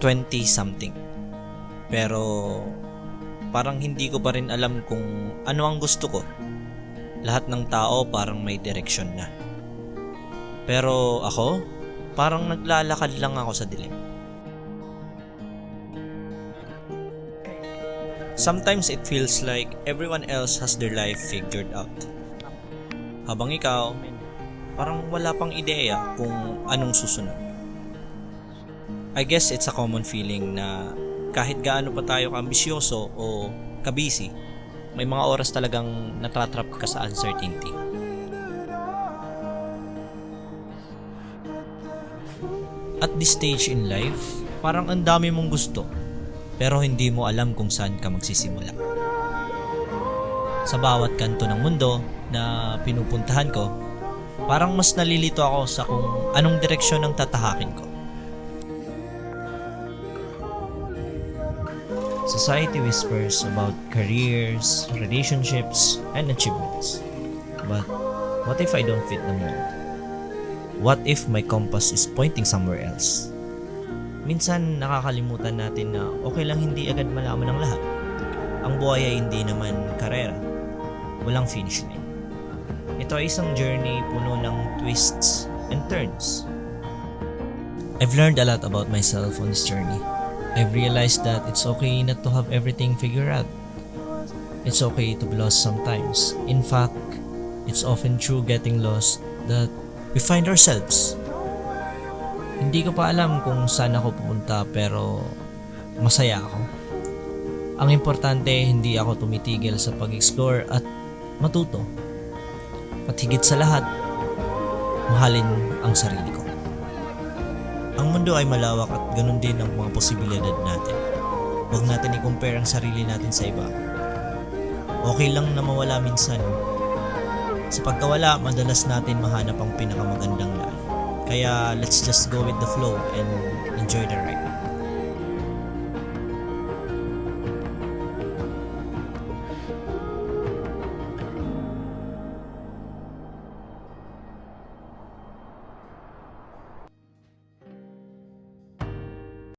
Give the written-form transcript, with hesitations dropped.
20 something. Pero parang hindi ko pa rin alam kung ano ang gusto ko. Lahat ng tao parang may direksyon na. Pero ako, parang naglalakad lang ako sa dilim. Sometimes it feels like everyone else has their life figured out. Habang ikaw, parang wala pang ideya kung anong susunod. I guess it's a common feeling na kahit gaano pa tayo kaambisyoso o kabisi, may mga oras talagang natatrap ka sa uncertainty. At this stage in life, parang ang dami mong gusto, pero hindi mo alam kung saan ka magsisimula. Sa bawat kanto ng mundo na pinupuntahan ko, parang mas nalilito ako sa kung anong direksyon ang tatahakin ko. Society whispers about careers, relationships, and achievements. But what if I don't fit the mold? What if my compass is pointing somewhere else? Minsan nakakalimutan natin na okay lang hindi agad malaman ng lahat. Ang buhay ay hindi naman karera. Walang finish line. Ito ay isang journey puno ng twists and turns. I've learned a lot about myself on this journey. I've realized that it's okay not to have everything figured out. It's okay to be lost sometimes. In fact, it's often through getting lost that we find ourselves. Hindi ko pa alam kung saan ako pupunta pero masaya ako. Ang importante, hindi ako tumitigil sa pag-explore at matuto. At higit sa lahat, mahalin ang sarili ko. Ang mundo ay malawak at ganun din ang mga posibilidad natin. Huwag natin i-compare ang sarili natin sa iba. Okay lang na mawala minsan. Sa pagkawala, madalas natin mahanap ang pinakamagandang daan. Kaya let's just go with the flow and enjoy the ride.